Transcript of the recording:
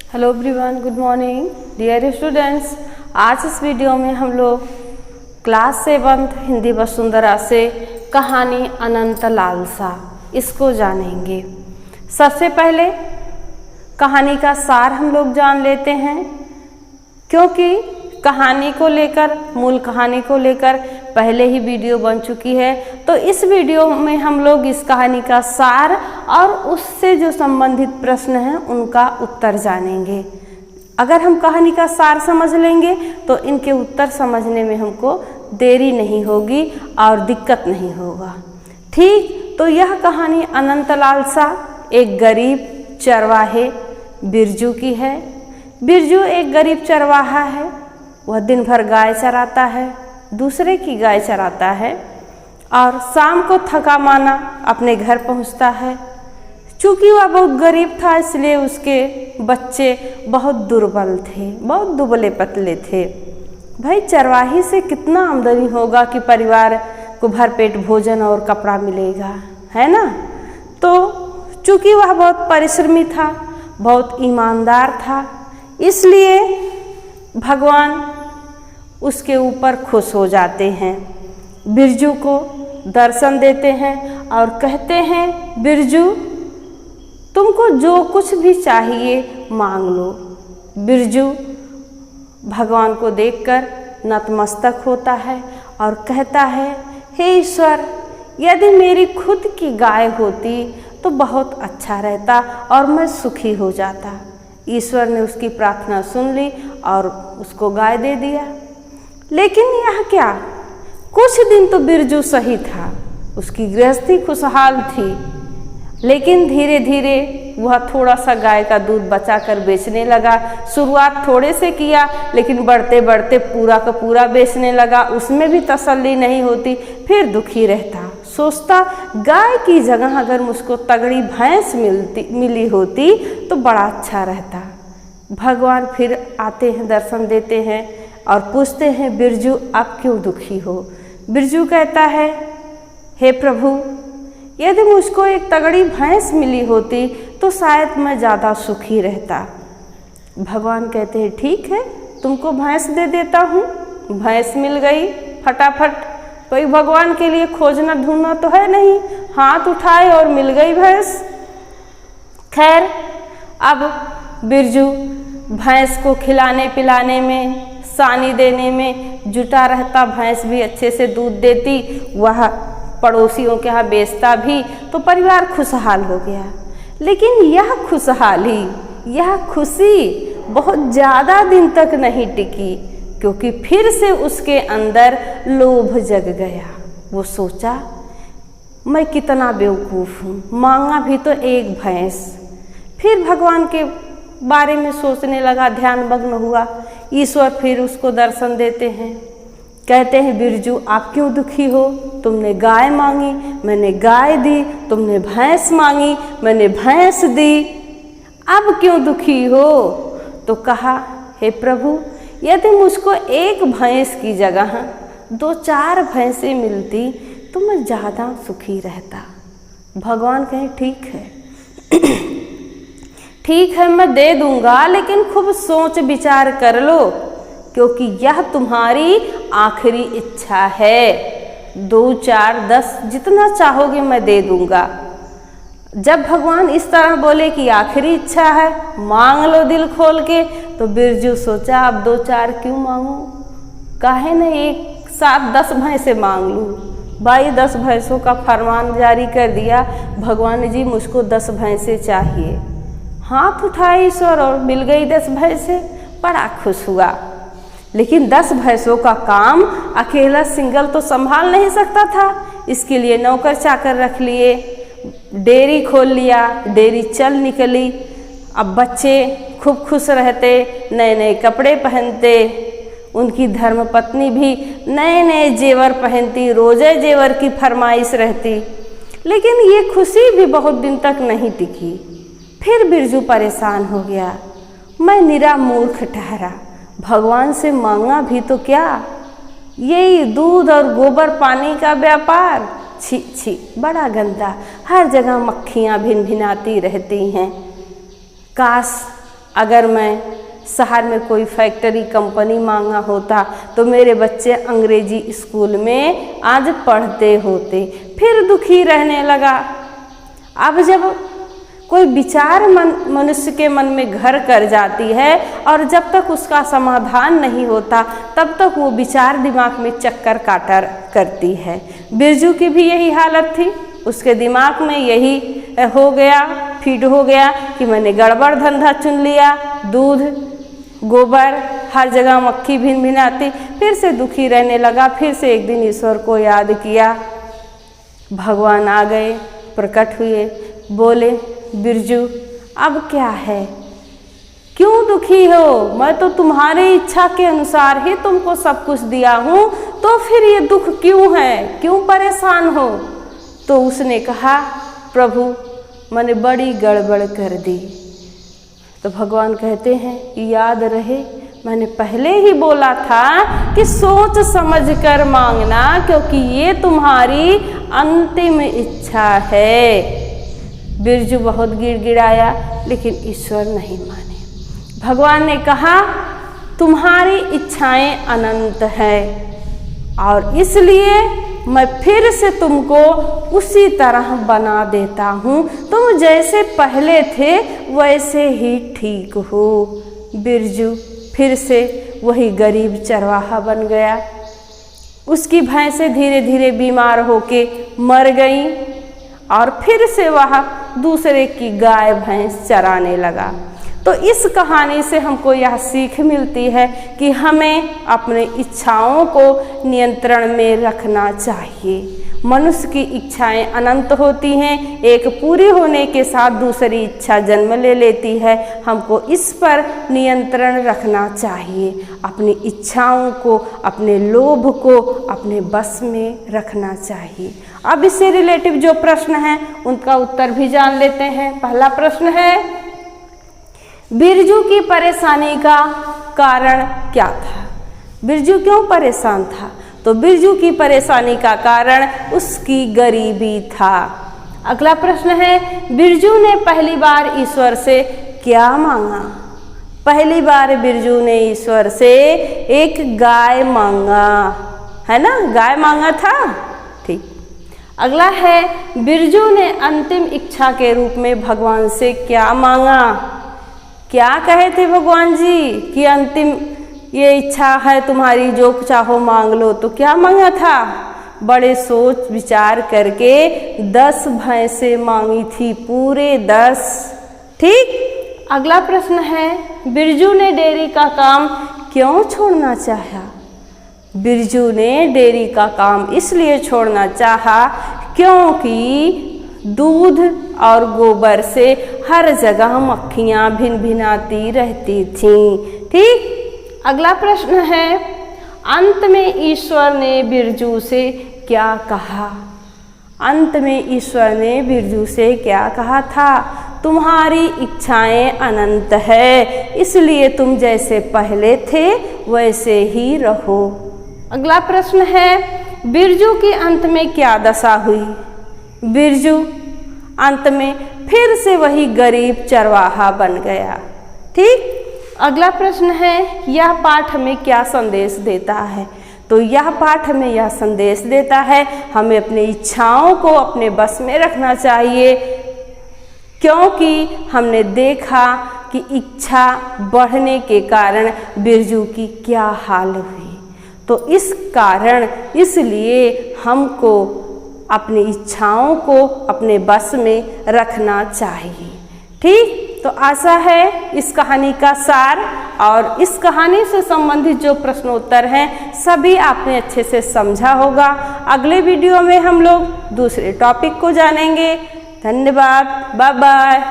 Hello everyone, good morning dear students. आज इस video में हम लोग क्लास 7 हिंदी वसुंधरा से कहानी अनंत लालसा इसको जानेंगे। सबसे पहले कहानी का सार हम लोग जान लेते हैं, क्योंकि कहानी को लेकर मूल कहानी को लेकर पहले ही वीडियो बन चुकी है। तो इस वीडियो में हम लोग इस कहानी का सार और उससे जो संबंधित प्रश्न हैं उनका उत्तर जानेंगे। अगर हम कहानी का सार समझ लेंगे तो इनके उत्तर समझने में हमको देरी नहीं होगी और दिक्कत नहीं होगा। ठीक, तो यह कहानी अनंत लालसा एक गरीब चरवाहे बिरजू की है। बिरजू एक गरीब चरवाहा है। वह दिन भर गाय चराता है, दूसरे की गाय चराता है और शाम को थका माना अपने घर पहुंचता है। चूँकि वह बहुत गरीब था इसलिए उसके बच्चे बहुत दुर्बल थे, बहुत दुबले पतले थे। भाई चरवाही से कितना आमदनी होगा कि परिवार को भरपेट भोजन और कपड़ा मिलेगा, है ना। तो चूँकि वह बहुत परिश्रमी था, बहुत ईमानदार था, इसलिए भगवान उसके ऊपर खुश हो जाते हैं। बिरजू को दर्शन देते हैं और कहते हैं, बिरजू तुमको जो कुछ भी चाहिए मांग लो। बिरजू भगवान को देखकर नतमस्तक होता है और कहता है, हे ईश्वर, यदि मेरी खुद की गाय होती तो बहुत अच्छा रहता और मैं सुखी हो जाता। ईश्वर ने उसकी प्रार्थना सुन ली और उसको गाय दे दिया। लेकिन यह क्या, कुछ दिन तो बिरजू सही था, उसकी गृहस्थी खुशहाल थी, लेकिन धीरे धीरे वह थोड़ा सा गाय का दूध बचा कर बेचने लगा। शुरुआत थोड़े से किया, लेकिन बढ़ते बढ़ते पूरा का पूरा बेचने लगा। उसमें भी तसल्ली नहीं होती, फिर दुखी रहता, सोचता गाय की जगह अगर मुझको तगड़ी भैंस मिली होती तो बड़ा अच्छा रहता। भगवान फिर आते हैं, दर्शन देते हैं और पूछते हैं, बिरजू आप क्यों दुखी हो। बिरजू कहता है, हे प्रभु, यदि मुझको एक तगड़ी भैंस मिली होती तो शायद मैं ज़्यादा सुखी रहता। भगवान कहते हैं, ठीक है, तुमको भैंस दे देता हूँ। भैंस मिल गई फटाफट। कोई भगवान के लिए खोजना ढूंढना तो है नहीं, हाथ उठाए और मिल गई भैंस। खैर, अब बिरजू भैंस को खिलाने पिलाने में, सानी देने में जुटा रहता। भैंस भी अच्छे से दूध देती, वह पड़ोसियों के यहाँ बेचता भी, तो परिवार खुशहाल हो गया। लेकिन यह खुशहाली, यह खुशी बहुत ज़्यादा दिन तक नहीं टिकी, क्योंकि फिर से उसके अंदर लोभ जग गया। वो सोचा, मैं कितना बेवकूफ़ हूँ, मांगा भी तो एक भैंस। फिर भगवान के बारे में सोचने लगा, ध्यान मग्न हुआ। ईश्वर फिर उसको दर्शन देते हैं, कहते हैं, बिरजू आप क्यों दुखी हो, तुमने गाय मांगी, मैंने गाय दी, तुमने भैंस मांगी, मैंने भैंस दी, अब क्यों दुखी हो। तो कहा, हे प्रभु, यदि मुझको एक भैंस की जगह 2-4 भैंसें मिलती तो मैं ज़्यादा सुखी रहता। भगवान कहे, ठीक है ठीक है, मैं दे दूंगा, लेकिन खूब सोच विचार कर लो, क्योंकि यह तुम्हारी आखिरी इच्छा है। 2, 4, 10 जितना चाहोगे मैं दे दूंगा। जब भगवान इस तरह बोले कि आखिरी इच्छा है, मांग लो दिल खोल के, तो बिरजू सोचा, अब 2-4 क्यों मांगू, काहे न एक साथ 10 भैंसे मांग लूँ। भाई 10 भैंसों का फरमान जारी कर दिया, भगवान जी मुझको 10 भैंसे चाहिए। हाथ उठाए ईश्वर और मिल गई 10 भैंसे। बड़ा खुश हुआ, लेकिन 10 भैंसों का काम अकेला सिंगल तो संभाल नहीं सकता था। इसके लिए नौकर चाकर रख लिए, डेयरी खोल लिया, डेयरी चल निकली। अब बच्चे खूब खुश रहते, नए नए कपड़े पहनते, उनकी धर्मपत्नी भी नए नए जेवर पहनती, रोजे जेवर की फरमाइश रहती। लेकिन ये खुशी भी बहुत दिन तक नहीं टिकी। फिर बिरजू परेशान हो गया, मैं निरा मूर्ख ठहरा, भगवान से मांगा भी तो क्या, यही दूध और गोबर पानी का व्यापार, छी छी बड़ा गंदा, हर जगह मक्खियाँ भिन भिनाती रहती हैं। काश अगर मैं शहर में कोई फैक्ट्री कंपनी मांगा होता तो मेरे बच्चे अंग्रेजी स्कूल में आज पढ़ते होते। फिर दुखी रहने लगा। अब जब कोई विचार मनुष्य के मन में घर कर जाती है और जब तक उसका समाधान नहीं होता तब तक वो विचार दिमाग में चक्कर काटा करती है। बिरजू की भी यही हालत थी। उसके दिमाग में यही हो गया, फीड हो गया कि मैंने गड़बड़ धंधा चुन लिया। दूध, गोबर, हर जगह मक्खी भिन भिनाती। फिर से दुखी रहने लगा। फिर से एक दिन ईश्वर को याद किया। भगवान आ गए, प्रकट हुए, बोले बिरजू अब क्या है, क्यों दुखी हो? मैं तो तुम्हारी इच्छा के अनुसार ही तुमको सब कुछ दिया हूँ, तो फिर ये दुख क्यों है, क्यों परेशान हो? तो उसने कहा प्रभु मैंने बड़ी गड़बड़ कर दी। तो भगवान कहते हैं याद रहे मैंने पहले ही बोला था कि सोच समझ कर मांगना, क्योंकि ये तुम्हारी अंतिम इच्छा है। बिरजू बहुत गिड़गिड़ाया लेकिन ईश्वर नहीं माने। भगवान ने कहा तुम्हारी इच्छाएं अनंत है और इसलिए मैं फिर से तुमको उसी तरह बना देता हूँ। तुम जैसे पहले थे वैसे ही ठीक हो। बिरजू फिर से वही गरीब चरवाहा बन गया। उसकी भैंसें धीरे धीरे बीमार होके मर गईं और फिर से वह दूसरे की गाय भैंस चराने लगा। तो इस कहानी से हमको यह सीख मिलती है कि हमें अपने इच्छाओं को नियंत्रण में रखना चाहिए। मनुष्य की इच्छाएं अनंत होती हैं, एक पूरी होने के साथ दूसरी इच्छा जन्म ले लेती है। हमको इस पर नियंत्रण रखना चाहिए। अपनी इच्छाओं को, अपने लोभ को अपने बस में रखना चाहिए। अब इससे रिलेटिव जो प्रश्न हैं उनका उत्तर भी जान लेते हैं। पहला प्रश्न है बिरजू की परेशानी का कारण क्या था? बिरजू क्यों परेशान था? तो बिरजू की परेशानी का कारण उसकी गरीबी था। अगला प्रश्न है बिरजू ने पहली बार ईश्वर से क्या मांगा? पहली बार बिरजू ने ईश्वर से एक गाय मांगा, है ना, गाय मांगा था। ठीक। अगला है बिरजू ने अंतिम इच्छा के रूप में भगवान से क्या मांगा? क्या कहे थे भगवान जी कि अंतिम ये इच्छा है तुम्हारी, जो चाहो मांग लो। तो क्या मांगा था? बड़े सोच विचार करके 10 भैंसें मांगी थी, पूरे 10। ठीक। अगला प्रश्न है बिरजू ने डेयरी का काम क्यों छोड़ना चाहा? बिरजू ने डेयरी का काम इसलिए छोड़ना चाहा क्योंकि दूध और गोबर से हर जगह मक्खियाँ भिन भिनाती रहती थीं। ठीक। अगला प्रश्न है अंत में ईश्वर ने बिरजू से क्या कहा? अंत में ईश्वर ने बिरजू से क्या कहा था? तुम्हारी इच्छाएं अनंत है, इसलिए तुम जैसे पहले थे वैसे ही रहो। अगला प्रश्न है बिरजू की अंत में क्या दशा हुई? बिरजू अंत में फिर से वही गरीब चरवाहा बन गया। ठीक। अगला प्रश्न है यह पाठ हमें क्या संदेश देता है? तो यह पाठ हमें यह संदेश देता है हमें अपनी इच्छाओं को अपने बस में रखना चाहिए, क्योंकि हमने देखा कि इच्छा बढ़ने के कारण बिरजू की क्या हाल हुई। तो इस कारण इसलिए हमको अपनी इच्छाओं को अपने बस में रखना चाहिए। ठीक। तो आशा है इस कहानी का सार और इस कहानी से संबंधित जो प्रश्नोत्तर हैं सभी आपने अच्छे से समझा होगा। अगले वीडियो में हम लोग दूसरे टॉपिक को जानेंगे। धन्यवाद। Bye bye.